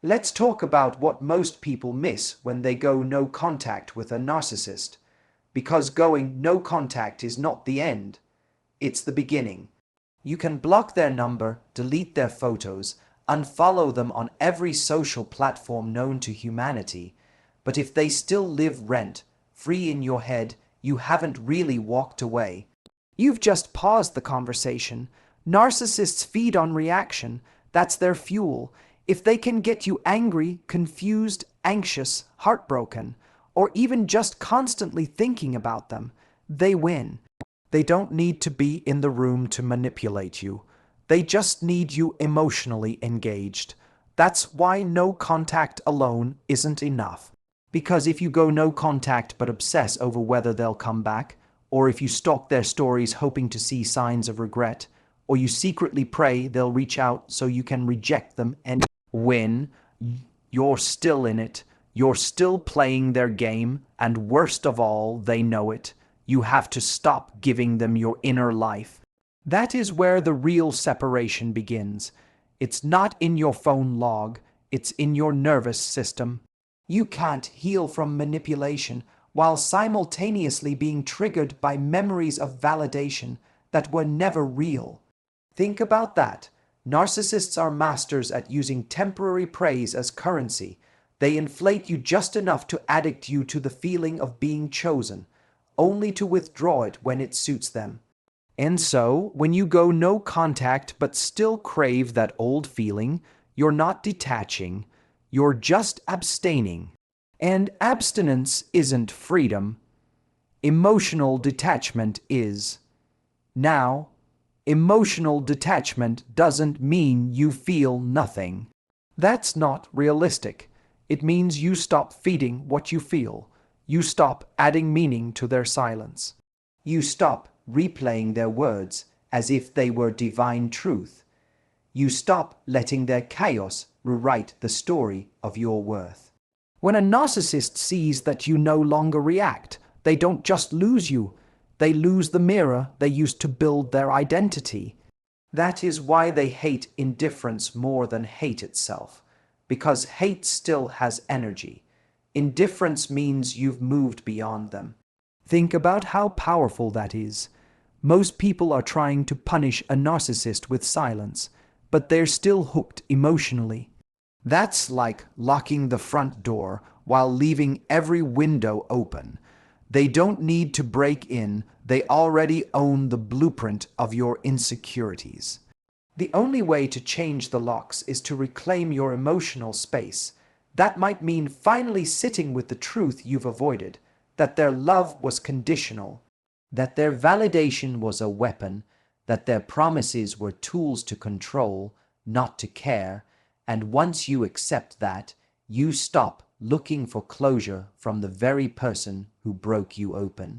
Let's talk about what most people miss when they go no contact with a narcissist. Because going no contact is not the end, it's the beginning. You can block their number, delete their photos, unfollow them on every social platform known to humanity, but if they still live rent-free in your head, you haven't really walked away. You've just paused the conversation. Narcissists feed on reaction. That's their fuel. If they can get you angry, confused, anxious, heartbroken, or even just constantly thinking about them, they win. They don't need to be in the room to manipulate you. They just need you emotionally engaged. That's why no contact alone isn't enough. Because if you go no contact but obsess over whether they'll come back, or if you stalk their stories hoping to see signs of regret, or you secretly pray they'll reach out so you can reject them and win, you're still in it. You're still playing their game, and worst of all, they know it. You have to stop giving them your inner life. That is where the real separation begins. It's not in your phone log, it's in your nervous system. You can't heal from manipulation while simultaneously being triggered by memories of validation that were never real. Think about that. Narcissists are masters at using temporary praise as currency. They inflate you just enough to addict you to the feeling of being chosen, only to withdraw it when it suits them. And so, when you go no contact but still crave that old feeling, you're not detaching, you're just abstaining. And abstinence isn't freedom. Emotional detachment is. Now, emotional detachment doesn't mean you feel nothing. That's not realistic. It means you stop feeding what you feel. You stop adding meaning to their silence. You stop replaying their words as if they were divine truth. You stop letting their chaos rewrite the story of your worth. When a narcissist sees that you no longer react, they don't just lose you. They lose the mirror they used to build their identity. That is why they hate indifference more than hate itself. Because hate still has energy. Indifference means you've moved beyond them. Think about how powerful that is. Most people are trying to punish a narcissist with silence, but they're still hooked emotionally. That's like locking the front door while leaving every window open. They don't need to break in, they already own the blueprint of your insecurities. The only way to change the locks is to reclaim your emotional space. That might mean finally sitting with the truth you've avoided, that their love was conditional, that their validation was a weapon, that their promises were tools to control, not to care, and once you accept that, you stop looking for closure from the very person who broke you open.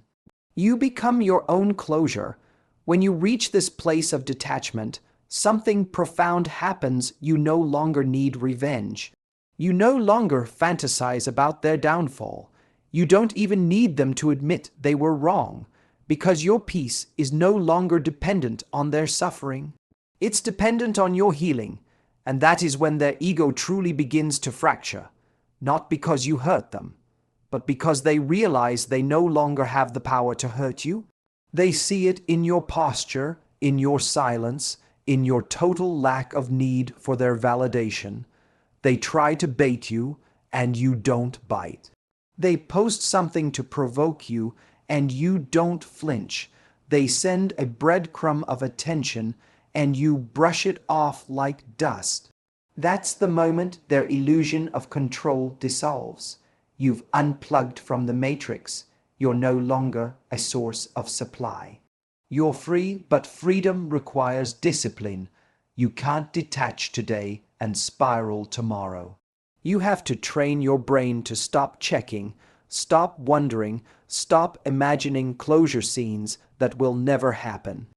You become your own closure. When you reach this place of detachment, something profound happens. You no longer need revenge. You no longer fantasize about their downfall. You don't even need them to admit they were wrong, because your peace is no longer dependent on their suffering. It's dependent on your healing, and that is when their ego truly begins to fracture, not because you hurt them, but because they realize they no longer have the power to hurt you. They see it in your posture, in your silence, in your total lack of need for their validation. They try to bait you, and you don't bite. They post something to provoke you, and you don't flinch. They send a breadcrumb of attention, and you brush it off like dust. That's the moment their illusion of control dissolves. You've unplugged from the matrix. You're no longer a source of supply. You're free, but freedom requires discipline. You can't detach today and spiral tomorrow. You have to train your brain to stop checking, stop wondering, stop imagining closure scenes that will never happen.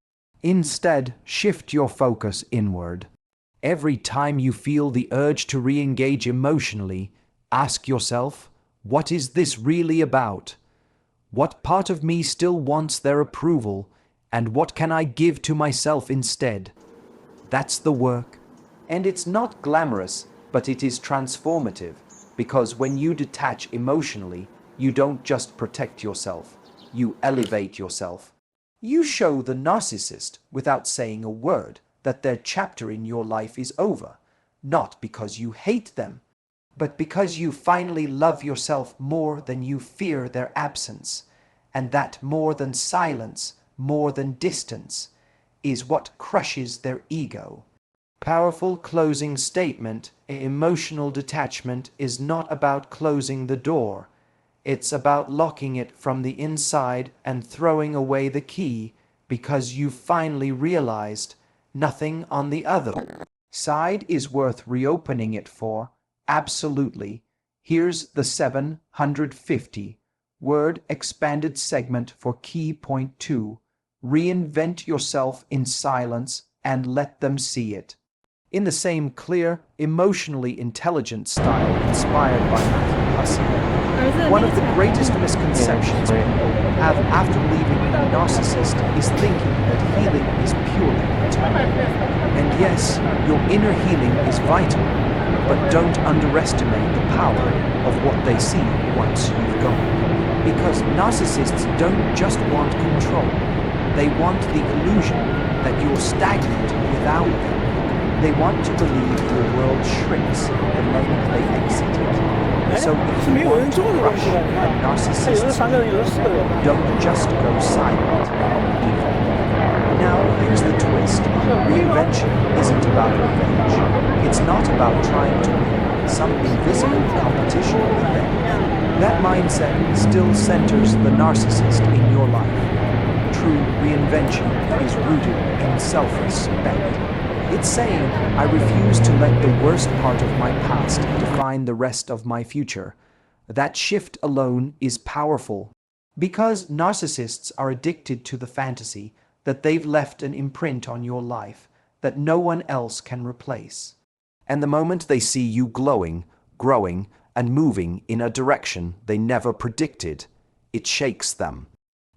Instead, shift your focus inward. Every time you feel the urge to re-engage emotionally, ask yourself, what is this really about? What part of me still wants their approval, and what can I give to myself instead? That's the work. And it's not glamorous. but it is transformative because when you detach emotionally, you don't just protect yourself, you elevate yourself. You show the narcissist, without saying a word, that their chapter in your life is over, not because you hate them, but because you finally love yourself more than you fear their absence, and that more than silence, more than distance, is what crushes their ego. Powerful closing statement. Emotional detachment is not about closing the door. It's about locking it from the inside and throwing away the key because you finally realized nothing on the other side is worth reopening it for. Absolutely. Here's the 750 word expanded segment for key point 2. Reinvent yourself in silence and let them see it. In the same clear, emotionally intelligent style inspired by Hussey. One of the greatest misconceptions people have after leaving a narcissist is thinking that healing is purely internal. And yes, your inner healing is vital, but don't underestimate the power of what they see once you've gone. Because narcissists don't just want control, they want the illusion that you're stagnant without them. They want to believe your world shrinks the moment they exit it. So if you want to crush a narcissist's ego, don't just go silent. Now here's the twist. Reinvention isn't about revenge. It's not about trying to win some invisible competition with them. That mindset still centers the narcissist in your life. True reinvention is rooted in self-respect. It's saying, I refuse to let the worst part of my past define the rest of my future. That shift alone is powerful. Because narcissists are addicted to the fantasy that they've left an imprint on your life that no one else can replace. And the moment they see you glowing, growing, and moving in a direction they never predicted, it shakes them.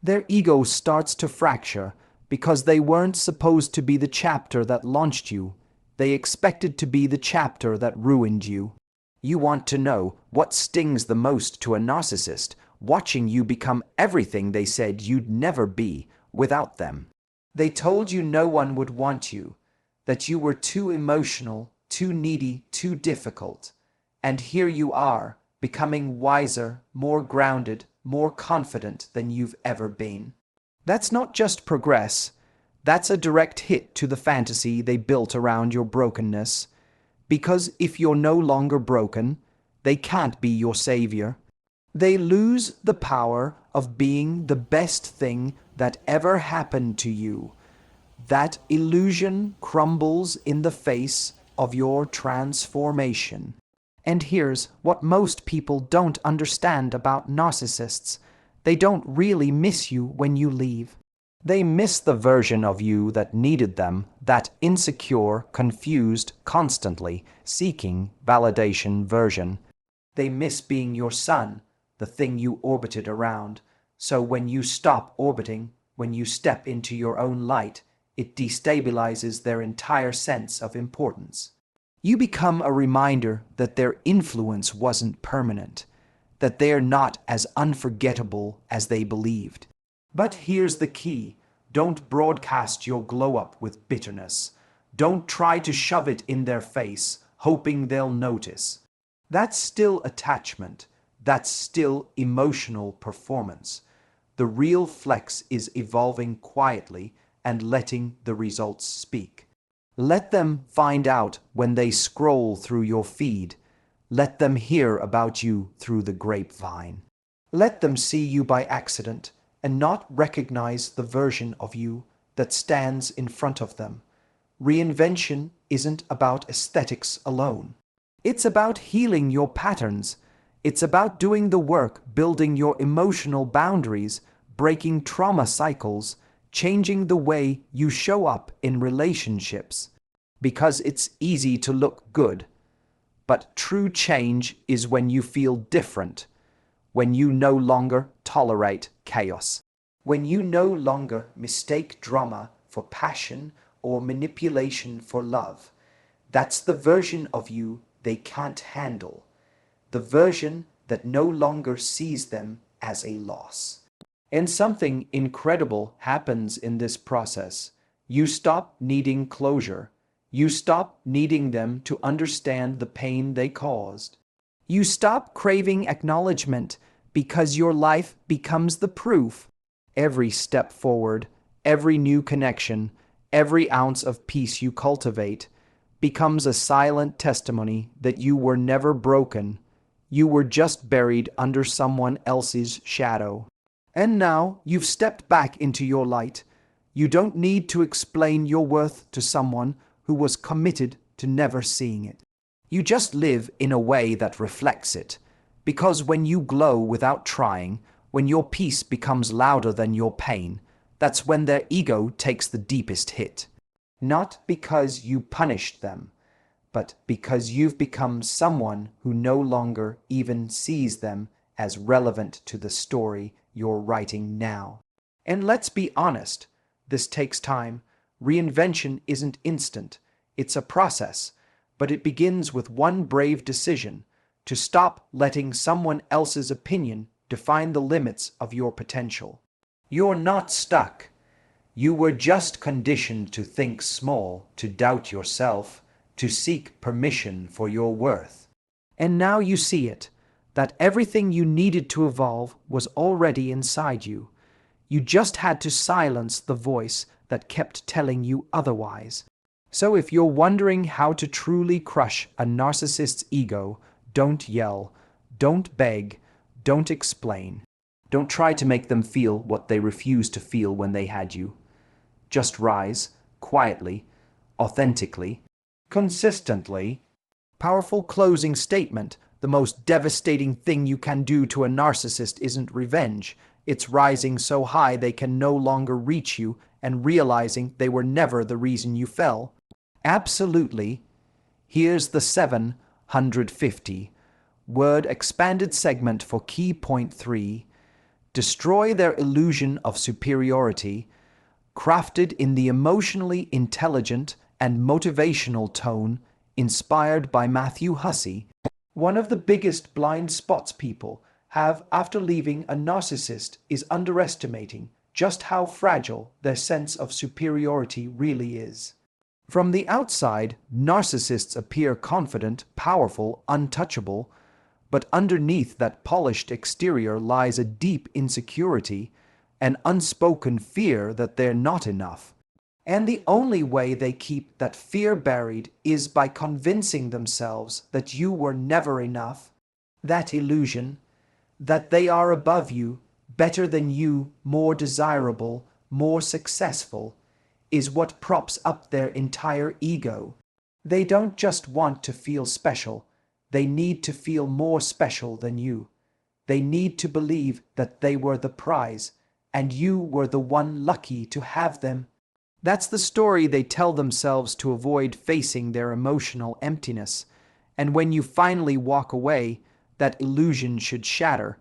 Their ego starts to fracture because they weren't supposed to be the chapter that launched you. They expected to be the chapter that ruined you. You want to know what stings the most to a narcissist, watching you become everything they said you'd never be without them. They told you no one would want you, that you were too emotional, too needy, too difficult. And here you are, becoming wiser, more grounded, more confident than you've ever been. That's not just progress, that's a direct hit to the fantasy they built around your brokenness. Because if you're no longer broken, they can't be your savior. They lose the power of being the best thing that ever happened to you. That illusion crumbles in the face of your transformation. And here's what most people don't understand about narcissists. They don't really miss you when you leave. They miss the version of you that needed them, that insecure, confused, constantly seeking validation version. They miss being your sun, the thing you orbited around. So when you stop orbiting, when you step into your own light, it destabilizes their entire sense of importance. You become a reminder that their influence wasn't permanent, that they're not as unforgettable as they believed. But here's the key. Don't broadcast your glow-up with bitterness. Don't try to shove it in their face, hoping they'll notice. That's still attachment. That's still emotional performance. The real flex is evolving quietly and letting the results speak. Let them find out when they scroll through your feed. Let them hear about you through the grapevine. Let them see you by accident and not recognize the version of you that stands in front of them. Reinvention isn't about aesthetics alone. It's about healing your patterns. It's about doing the work, building your emotional boundaries, breaking trauma cycles, changing the way you show up in relationships. Because it's easy to look good. But true change is when you feel different, when you no longer tolerate chaos, when you no longer mistake drama for passion or manipulation for love. That's the version of you they can't handle, the version that no longer sees them as a loss. And something incredible happens in this process. You stop needing closure. You stop needing them to understand the pain they caused. You stop craving acknowledgement because your life becomes the proof. Every step forward, every new connection, every ounce of peace you cultivate becomes a silent testimony that you were never broken. You were just buried under someone else's shadow. And now you've stepped back into your light. You don't need to explain your worth to someone who was committed to never seeing it. You just live in a way that reflects it. Because when you glow without trying, when your peace becomes louder than your pain, that's when their ego takes the deepest hit. Not because you punished them, but because you've become someone who no longer even sees them as relevant to the story you're writing now. And let's be honest, this takes time. Reinvention isn't instant. It's a process, but it begins with one brave decision: to stop letting someone else's opinion define the limits of your potential. You're not stuck. You were just conditioned to think small, to doubt yourself, to seek permission for your worth. And now you see it, that everything you needed to evolve was already inside you. You just had to silence the voice that kept telling you otherwise. So if you're wondering how to truly crush a narcissist's ego, don't yell, don't beg, don't explain. Don't try to make them feel what they refused to feel when they had you. Just rise, quietly, authentically, consistently. Powerful closing statement. The most devastating thing you can do to a narcissist isn't revenge. It's rising so high they can no longer reach you and realizing they were never the reason you fell. Absolutely. Here's the 750 word expanded segment for key point 3. Destroy their illusion of superiority, crafted in the emotionally intelligent and motivational tone inspired by Matthew Hussey. One of the biggest blind spots people have after leaving a narcissist is underestimating just how fragile their sense of superiority really is. From the outside, narcissists appear confident, powerful, untouchable, but underneath that polished exterior lies a deep insecurity, an unspoken fear that they're not enough. And the only way they keep that fear buried is by convincing themselves that you were never enough. That illusion, that they are above you, better than you, more desirable, more successful, is what props up their entire ego. They don't just want to feel special, they need to feel more special than you. They need to believe that they were the prize, and you were the one lucky to have them. That's the story they tell themselves to avoid facing their emotional emptiness. And when you finally walk away, that illusion should shatter.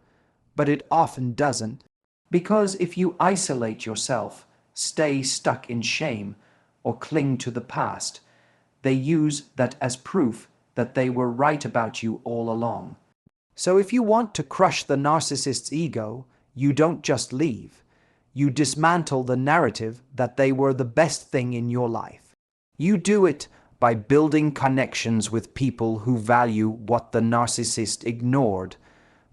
But it often doesn't. Because if you isolate yourself, stay stuck in shame, or cling to the past, they use that as proof that they were right about you all along. So if you want to crush the narcissist's ego, you don't just leave. You dismantle the narrative that they were the best thing in your life. You do it by building connections with people who value what the narcissist ignored,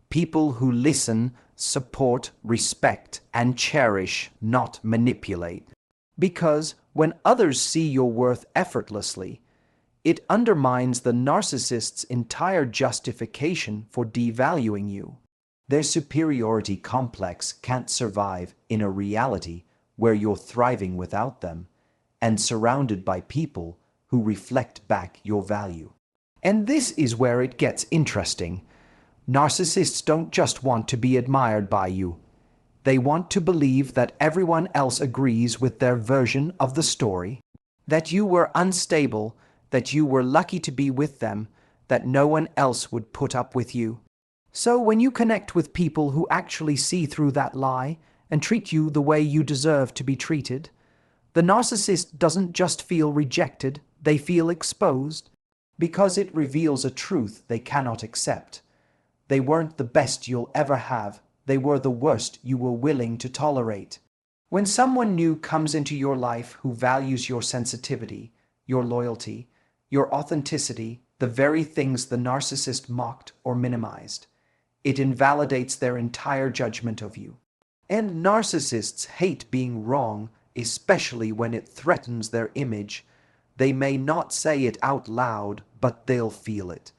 people who listen, support, respect, and cherish, not manipulate. Because when others see your worth effortlessly, it undermines the narcissist's entire justification for devaluing you. Their superiority complex can't survive in a reality where you're thriving without them and surrounded by people who reflect back your value. And this is where it gets interesting. Narcissists don't just want to be admired by you. They want to believe that everyone else agrees with their version of the story, that you were unstable, that you were lucky to be with them, that no one else would put up with you. So when you connect with people who actually see through that lie and treat you the way you deserve to be treated, the narcissist doesn't just feel rejected, they feel exposed. because it reveals a truth they cannot accept. They weren't the best you'll ever have, they were the worst you were willing to tolerate. When someone new comes into your life who values your sensitivity, your loyalty, your authenticity, the very things the narcissist mocked or minimized, it invalidates their entire judgment of you. And narcissists hate being wrong, especially when it threatens their image. They may not say it out loud, but they'll feel it.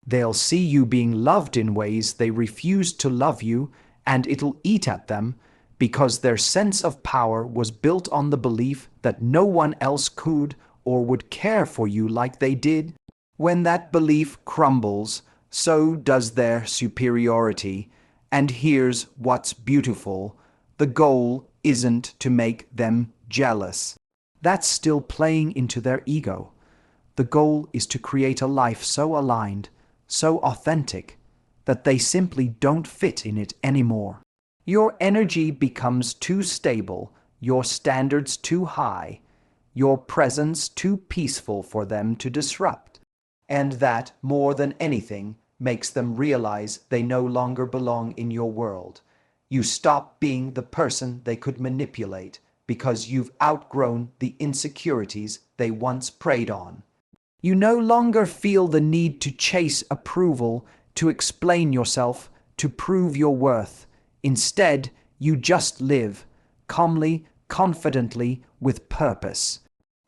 They'll see you being loved in ways they refuse to love you, and it'll eat at them because their sense of power was built on the belief that no one else could or would care for you like they did. When that belief crumbles, so does their superiority. And here's what's beautiful. The goal isn't to make them jealous. That's still playing into their ego. The goal is to create a life so aligned, so authentic, that they simply don't fit in it anymore. Your energy becomes too stable, your standards too high, your presence too peaceful for them to disrupt. And that, more than anything, makes them realize they no longer belong in your world. You stop being the person they could manipulate because you've outgrown the insecurities they once preyed on. You no longer feel the need to chase approval, to explain yourself, to prove your worth. Instead, you just live, calmly, confidently, with purpose.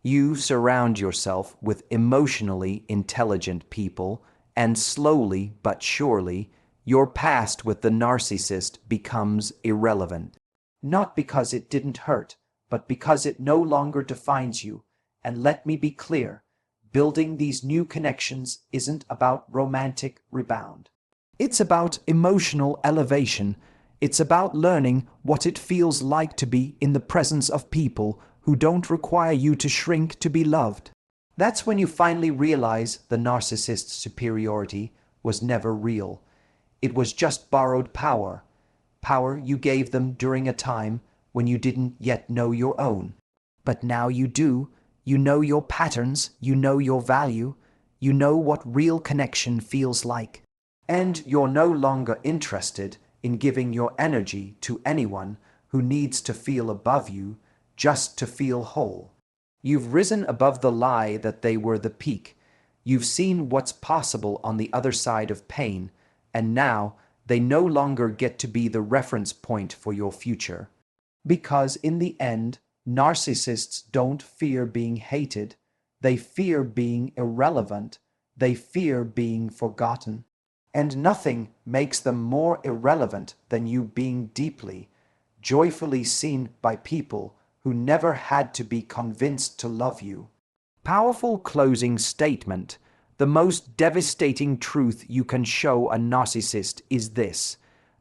You surround yourself with emotionally intelligent people, and slowly but surely, your past with the narcissist becomes irrelevant. Not because it didn't hurt, but because it no longer defines you. And let me be clear, building these new connections isn't about romantic rebound. It's about emotional elevation. It's about learning what it feels like to be in the presence of people who don't require you to shrink to be loved. That's when you finally realize the narcissist's superiority was never real. It was just borrowed power. Power you gave them during a time when you didn't yet know your own. But now you do. You know your patterns, you know your value, you know what real connection feels like. And you're no longer interested in giving your energy to anyone who needs to feel above you just to feel whole. You've risen above the lie that they were the peak. You've seen what's possible on the other side of pain, and now they no longer get to be the reference point for your future. Because in the end, narcissists don't fear being hated. They fear being irrelevant. They fear being forgotten. And nothing makes them more irrelevant than you being deeply, joyfully seen by people who never had to be convinced to love you. Powerful closing statement. The most devastating truth you can show a narcissist is this: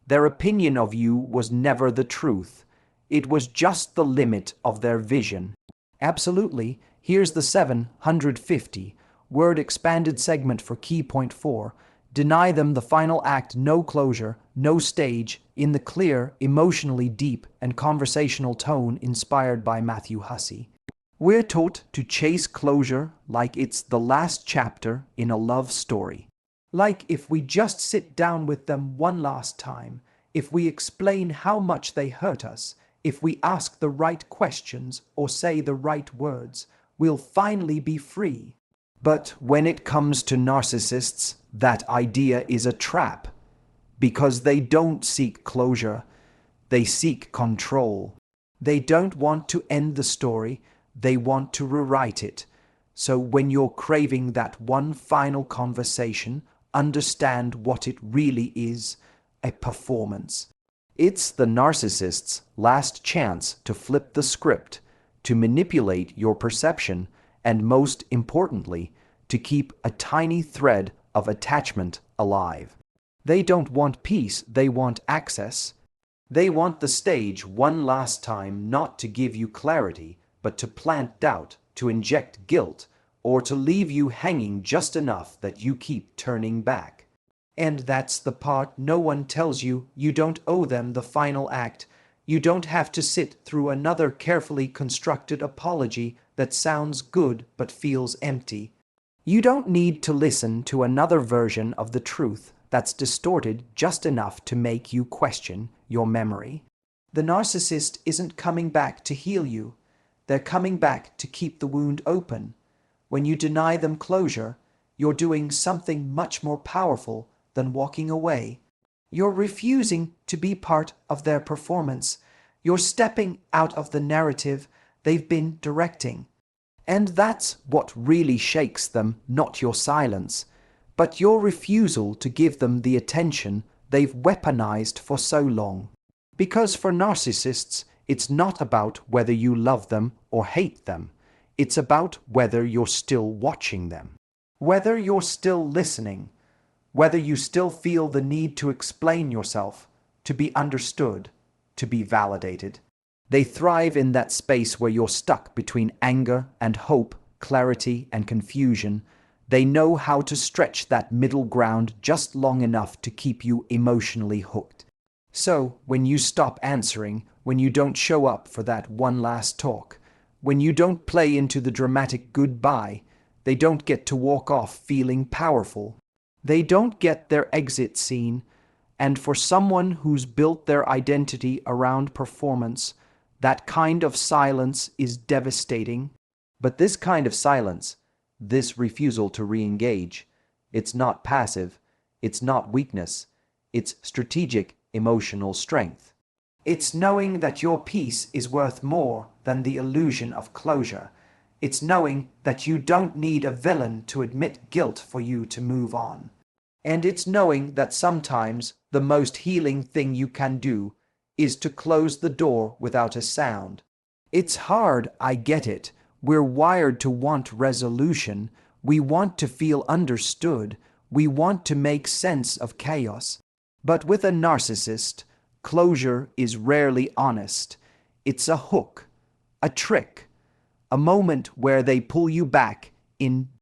their opinion of you was never the truth. It was just the limit of their vision. Absolutely. Here's the 750 word expanded segment for key point 4. Deny them the final act, no closure, no stage, in the clear, emotionally deep, and conversational tone inspired by Matthew Hussey. We're taught to chase closure like it's the last chapter in a love story. Like if we just sit down with them one last time, if we explain how much they hurt us, if we ask the right questions or say the right words, we'll finally be free. But when it comes to narcissists, that idea is a trap. Because they don't seek closure, they seek control. They don't want to end the story, they want to rewrite it. So when you're craving that one final conversation, understand what it really is: a performance. It's the narcissist's last chance to flip the script, to manipulate your perception, and most importantly, to keep a tiny thread of attachment alive. They don't want peace, they want access. They want the stage one last time, not to give you clarity, but to plant doubt, to inject guilt, or to leave you hanging just enough that you keep turning back. And that's the part no one tells you. You don't owe them the final act. You don't have to sit through another carefully constructed apology that sounds good but feels empty. You don't need to listen to another version of the truth that's distorted just enough to make you question your memory. The narcissist isn't coming back to heal you. They're coming back to keep the wound open. When you deny them closure, you're doing something much more powerful than walking away. You're refusing to be part of their performance. You're stepping out of the narrative they've been directing. And that's what really shakes them, not your silence, but your refusal to give them the attention they've weaponized for so long. Because for narcissists, it's not about whether you love them or hate them. It's about whether you're still watching them, whether you're still listening, whether you still feel the need to explain yourself, to be understood, to be validated. They thrive in that space where you're stuck between anger and hope, clarity and confusion. They know how to stretch that middle ground just long enough to keep you emotionally hooked. So, when you stop answering, when you don't show up for that one last talk, when you don't play into the dramatic goodbye, they don't get to walk off feeling powerful. They don't get their exit scene. And for someone who's built their identity around performance, that kind of silence is devastating. But this kind of silence, this refusal to re-engage, it's not passive, it's not weakness, it's strategic emotional strength. It's knowing that your peace is worth more than the illusion of closure. It's knowing that you don't need a villain to admit guilt for you to move on. And it's knowing that sometimes the most healing thing you can do is to close the door without a sound. It's hard, I get it. We're wired to want resolution. We want to feel understood. We want to make sense of chaos. But with a narcissist, closure is rarely honest. It's a hook, a trick, a moment where they pull you back in